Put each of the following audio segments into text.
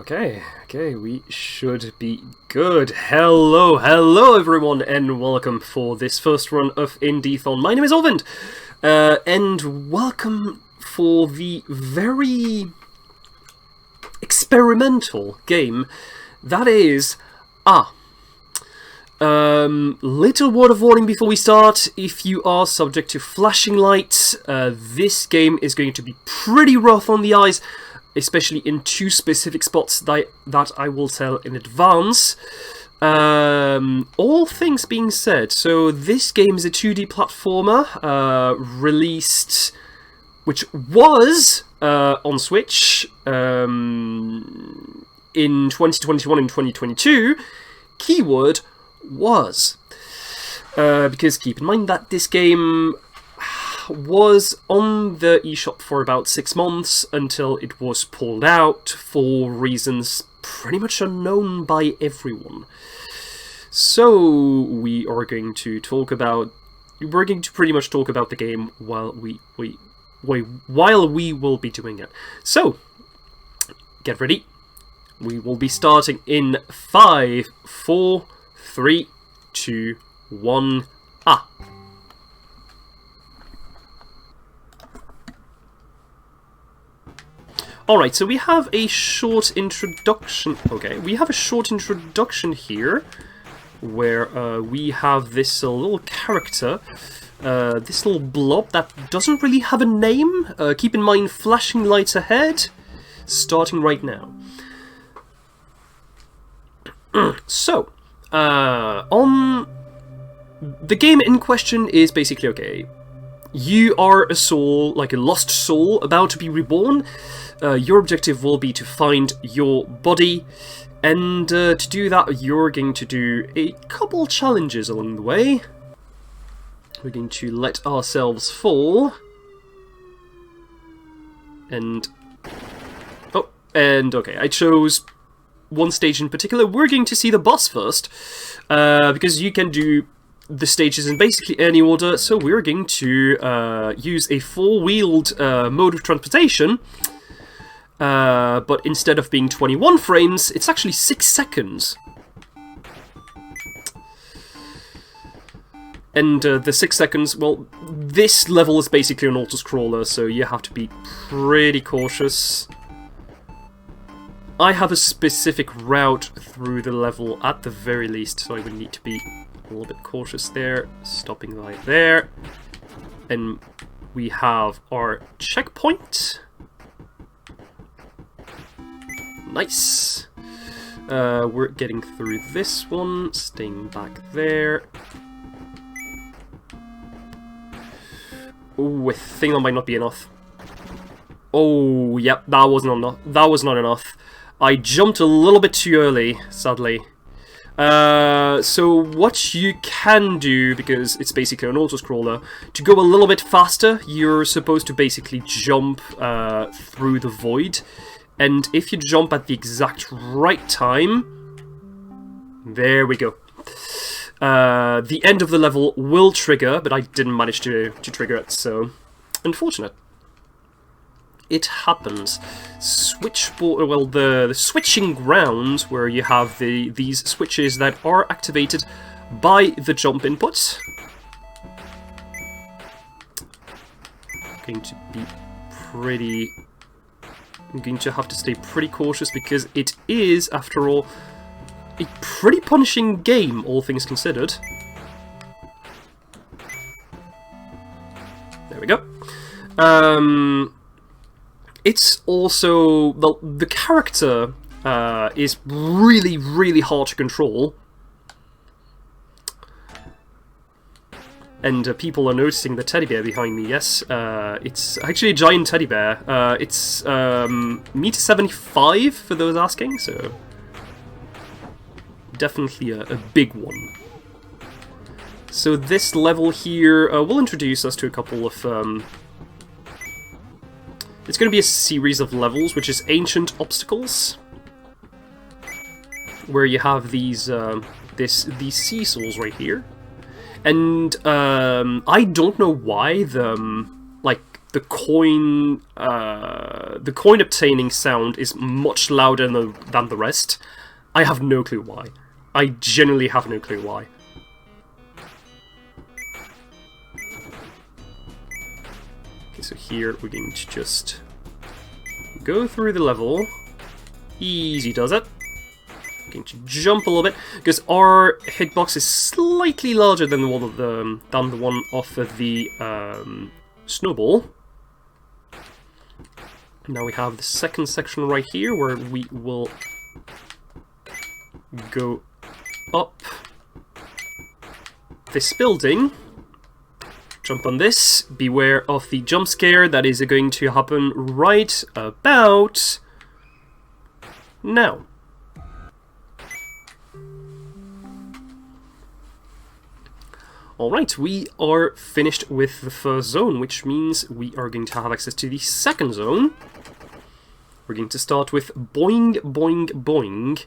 Okay, we should be good. Hello everyone, and welcome for this first run of Indiethon. My name is Ulvind, and welcome for the very experimental game that is little word of warning before we start. If you are subject to flashing lights, this game is going to be pretty rough on the eyes, especially in two specific spots that I will tell in advance. All things being said, so this game is a 2D platformer, released, which was on Switch in 2021 and 2022. Keyword was, because keep in mind that this game was on the eShop for about 6 months until it was pulled out for reasons pretty much unknown by everyone. So we are going to pretty much talk about the game while we will be doing it. So get ready. We will be starting in 5, 4, 3, 2, 1. Alright, so we have a short introduction. Okay, we have a short introduction here, where we have this little character, this little blob that doesn't really have a name. Keep in mind, flashing lights ahead, starting right now. So, on the game in question is basically, okay, you are a soul, like a lost soul, about to be reborn. Your objective will be to find your body, and to do that you're going to do a couple challenges along the way. We're going to let ourselves fall, and okay, I chose one stage in particular. We're going to see the boss first, because you can do the stages in basically any order, so we're going to use a four-wheeled mode of transportation. But instead of being 21 frames, it's actually 6 seconds. And the 6 seconds, well, this level is basically an auto-scroller, so you have to be pretty cautious. I have a specific route through the level at the very least, so I would need to be a little bit cautious there. Stopping right there. And we have our checkpoint. Nice. We're getting through this one, staying back there. Oh, I think that might not be enough. Oh, yep, that wasn't enough. That was not enough. I jumped a little bit too early, sadly. So what you can do, because it's basically an auto-scroller, to go a little bit faster, you're supposed to basically jump through the void. And if you jump at the exact right time, there we go. The end of the level will trigger, but I didn't manage to trigger it, so unfortunate. It happens. Switchboard, well, the switching ground, where you have these switches that are activated by the jump inputs. Going to be pretty. I'm going to have to stay pretty cautious because it is, after all, a pretty punishing game, all things considered. There we go. It's also, well, the character is really, really hard to control. And people are noticing the teddy bear behind me, yes. It's actually a giant teddy bear. It's m75 for those asking, so definitely a big one. So this level here will introduce us to a couple of... it's going to be a series of levels, which is Ancient Obstacles, where you have these seesaws right here. And I don't know why the the coin obtaining sound is much louder than the rest. I have no clue why. I genuinely have no clue why. Okay, so here we're going to just go through the level. Easy does it. Going to jump a little bit because our hitbox is slightly larger than the one off of the snowball. Now we have the second section right here where we will go up this building. Jump on this. Beware of the jump scare that is going to happen right about now. Alright, we are finished with the first zone, which means we are going to have access to the second zone. We're going to start with Boing, Boing, Boing.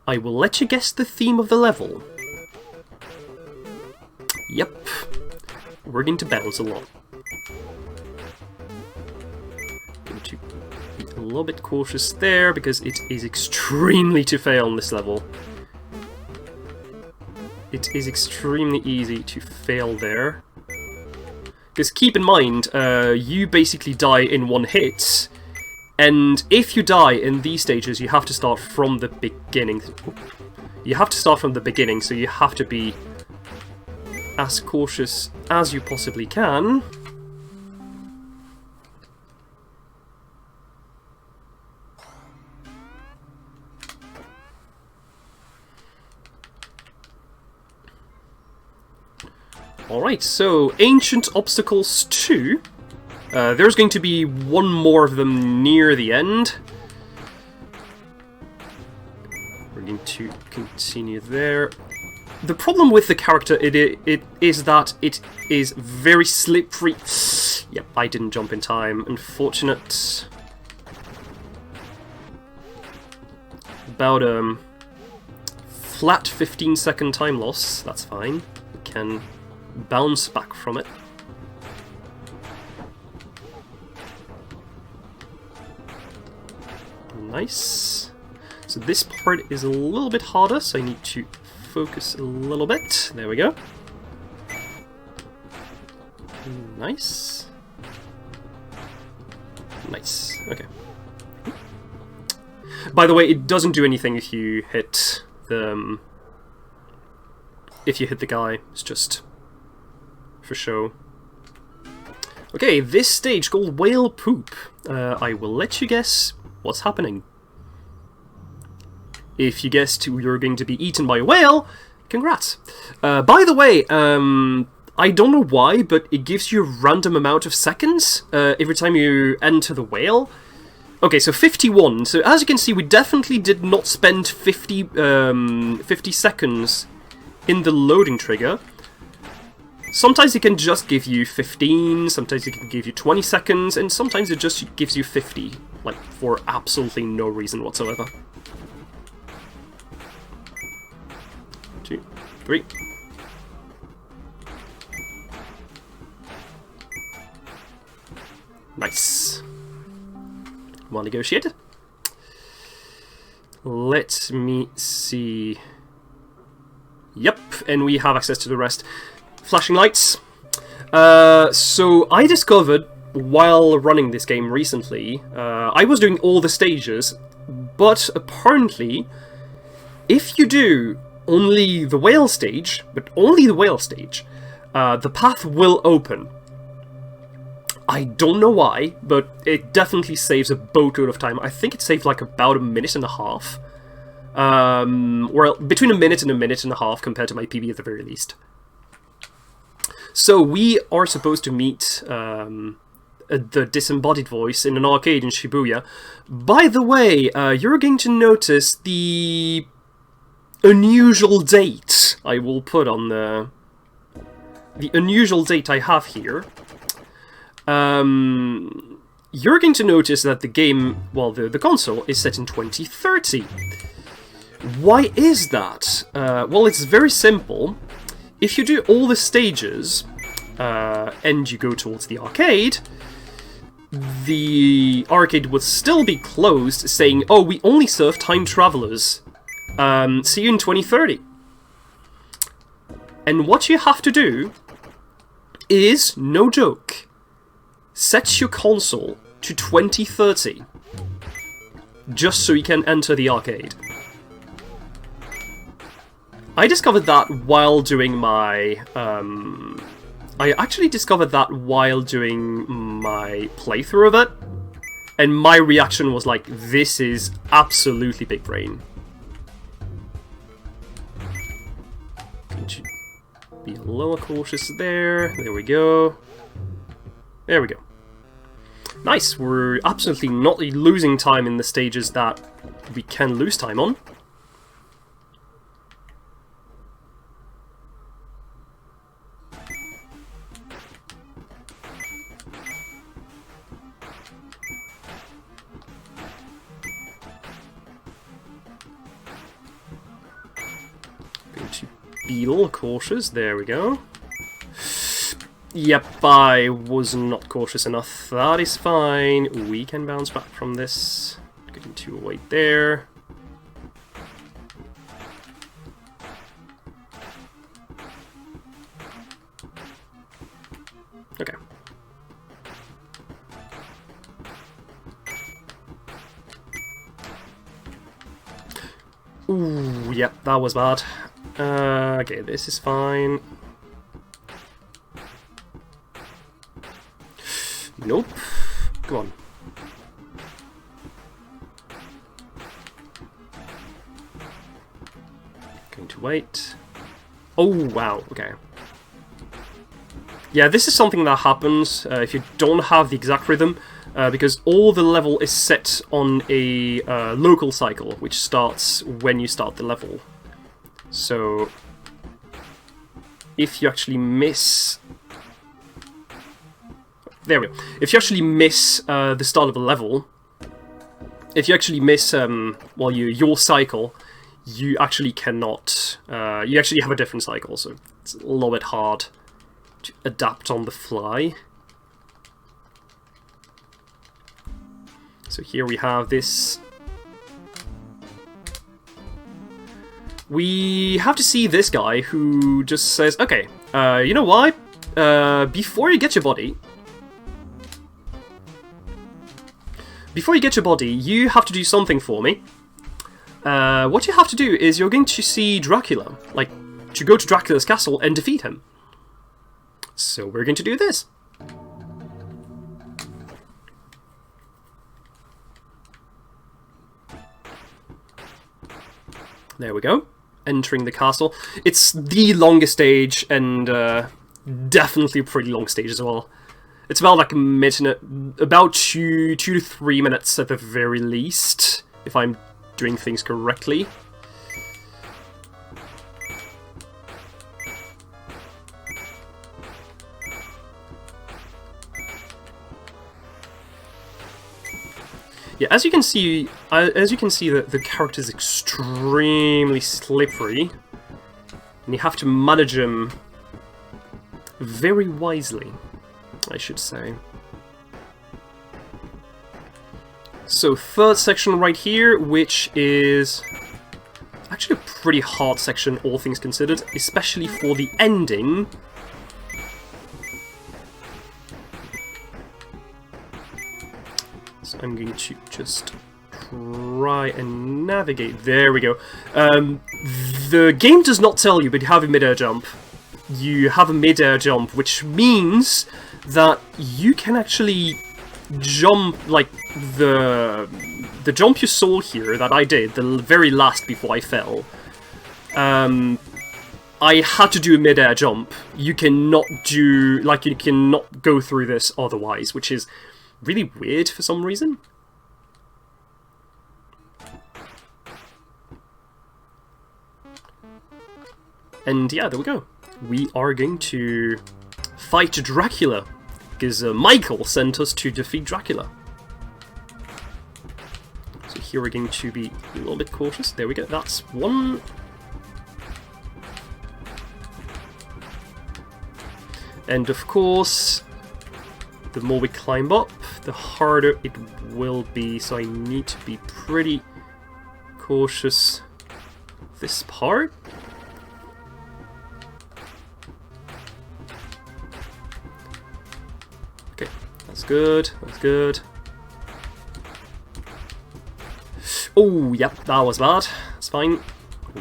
I will let you guess the theme of the level. Yep. We're going to bounce a lot. Going to be a little bit cautious there, because it is extremely to fail on this level. It is extremely easy to fail there. Because keep in mind, you basically die in one hit, and if you die in these stages, you have to start from the beginning. You have to start from the beginning, so you have to be as cautious as you possibly can. Alright, so Ancient Obstacles 2. There's going to be one more of them near the end. We're going to continue there. The problem with the character it is that it is very slippery. Yep, I didn't jump in time. Unfortunate. About flat 15-second time loss. That's fine. We can bounce back from it. Nice. So this part is a little bit harder, so I need to focus a little bit. There we go. Nice. Nice. Okay. By the way, it doesn't do anything if you hit the guy. It's just for show. Okay, this stage called Whale Poop. I will let you guess what's happening. If you guessed you're going to be eaten by a whale, congrats. By the way, I don't know why, but it gives you a random amount of seconds every time you enter the whale. Okay, so 51. So as you can see, we definitely did not spend 50 seconds in the loading trigger. Sometimes it can just give you 15, sometimes it can give you 20 seconds, and sometimes it just gives you 50, like, for absolutely no reason whatsoever. 2, 3. Nice. Well negotiated. Let me see. Yep, and we have access to the rest. Flashing lights. So I discovered while running this game recently, I was doing all the stages, but apparently if you do only the whale stage, but only the whale stage, the path will open. I don't know why, but it definitely saves a boatload of time. I think it saved like about a minute and a half. Well, between a minute and a half compared to my PB at the very least. So we are supposed to meet the disembodied voice in an arcade in Shibuya. By the way, you're going to notice the unusual date I will put on the unusual date I have here. You're going to notice that the game, well, the console is set in 2030. Why is that? Well, it's very simple. If you do all the stages, and you go towards the arcade, the arcade would still be closed, saying, "Oh, we only serve time travelers. See you in 2030." And what you have to do is, no joke, set your console to 2030, just so you can enter the arcade. I discovered that while doing my... I actually discovered that while doing my playthrough of it, and my reaction was like, this is absolutely big brain. Going to be a little cautious there. There we go. There we go. Nice, we're absolutely not losing time in the stages that we can lose time on. Be a little cautious, there we go. Yep, I was not cautious enough. That is fine. We can bounce back from this. Going to wait there. Okay. Ooh, yep, that was bad. Okay, this is fine. Nope. Come on. Going to wait. Oh, wow, okay. Yeah, this is something that happens if you don't have the exact rhythm, because all the level is set on a local cycle, which starts when you start the level. So, if you actually miss... There we go. If you actually miss the start of a level, if you actually miss well, your cycle, you actually cannot... you actually have a different cycle, so it's a little bit hard to adapt on the fly. So here we have this... We have to see this guy who just says, okay, you know what? Before you get your body... Before you get your body, you have to do something for me. What you have to do is you're going to see Dracula. Like, to go to Dracula's castle and defeat him. So we're going to do this. There we go. Entering the castle. It's the longest stage, and definitely a pretty long stage as well. It's about like a minute, about 2 to 3 minutes at the very least, if I'm doing things correctly. Yeah, as you can see, the character is extremely slippery, and you have to manage him very wisely, I should say. So, third section right here, which is actually a pretty hard section, all things considered, especially for the ending. So I'm going to just try and navigate. There we go. The game does not tell you, but you have a mid-air jump. You have a mid-air jump, which means that you can actually jump, like, the jump you saw here that I did, the very last before I fell. I had to do a mid-air jump. You cannot do, like, you cannot go through this otherwise, which is really weird for some reason. And yeah, there we go. We are going to fight Dracula, because Michael sent us to defeat Dracula. So here we're going to be a little bit cautious. There we go, that's one. And of course, the more we climb up, the harder it will be. So I need to be pretty cautious this part. Okay, that's good, that's good. Oh, yep, that was bad. It's fine.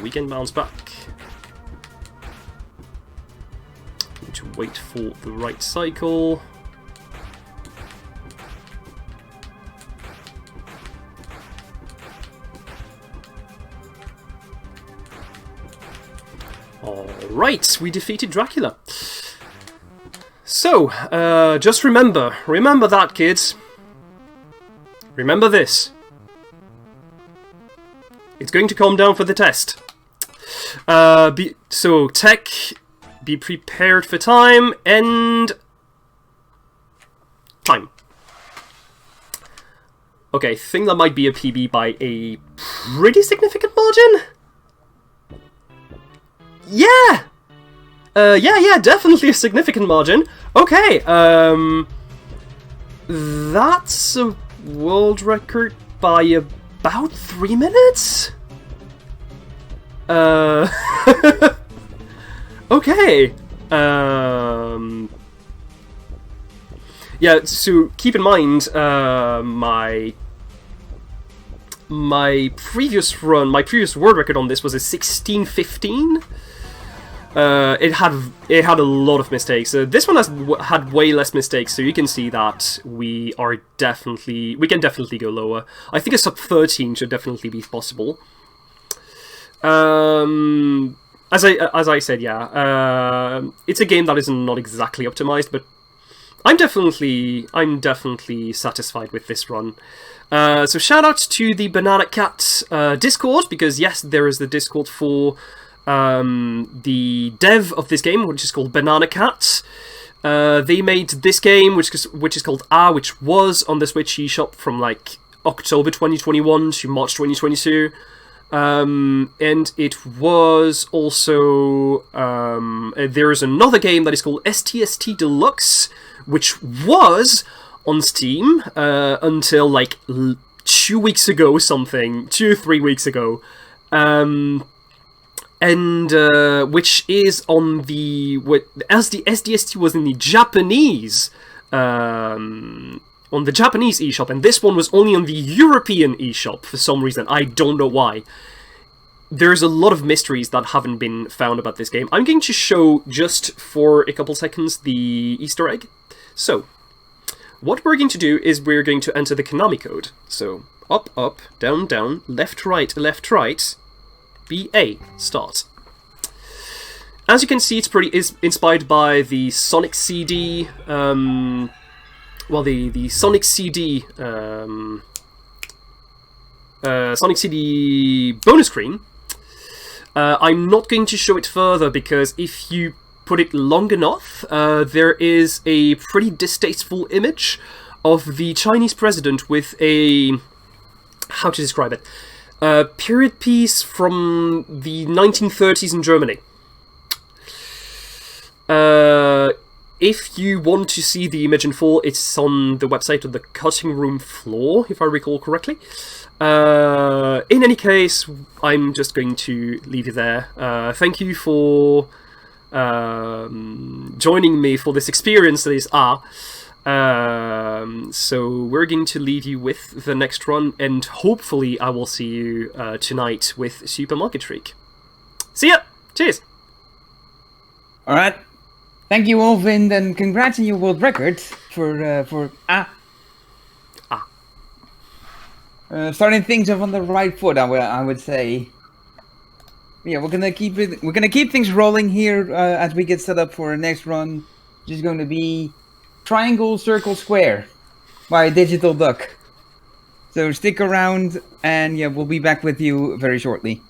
We can bounce back. Need to wait for the right cycle. Alright, we defeated Dracula. So, just remember that, kids. Remember this. It's going to calm down for the test. So, tech, be prepared for time, and... time. Okay, I think that might be a PB by a pretty significant margin? Yeah! Yeah, definitely a significant margin. Okay, that's a world record by about 3 minutes? Okay. Yeah, so keep in mind, my previous run, my previous world record on this was a 16:15. It had a lot of mistakes. This one has had way less mistakes, so you can see that we can definitely go lower. I think a sub 13 should definitely be possible. As I said, yeah, it's a game that is not exactly optimized, but I'm definitely satisfied with this run. So shout out to the Banana Cat Discord, because yes, there is the Discord for the dev of this game, which is called Banana Cat. They made this game, which is called which was on the Switch eShop from like October 2021 to March 2022. And it was also there is another game that is called STST Deluxe, which was on Steam until like 2 weeks ago, 2 or 3 weeks ago. And which is on the as the SDST was in the Japanese on the Japanese eShop, and this one was only on the European eShop for some reason. I don't know why. There's a lot of mysteries that haven't been found about this game. I'm going to show just for a couple seconds the Easter egg. So, what we're going to do is we're going to enter the Konami code. So, up, up, down, down, left, right, BA, start. As you can see, it's inspired by the Sonic CD, the Sonic CD, Sonic CD bonus screen. I'm not going to show it further because if you put it long enough, there is a pretty distasteful image of the Chinese president with a... how to describe it? Period piece from the 1930s in Germany. If you want to see the image in full, it's on the website of the Cutting Room Floor, if I recall correctly. In any case, I'm just going to leave you there. Thank you for joining me for this experience that is so we're going to leave you with the next run, and hopefully I will see you tonight with Supermarket Freak. See ya! Cheers! Alright. Thank you, Ulvind, and congrats on your world record for starting things off on the right foot, I would say. Yeah, we're gonna keep things rolling here as we get set up for our next run. Just going to be Triangle, Circle, Square by Digital Duck. So stick around, and yeah, we'll be back with you very shortly.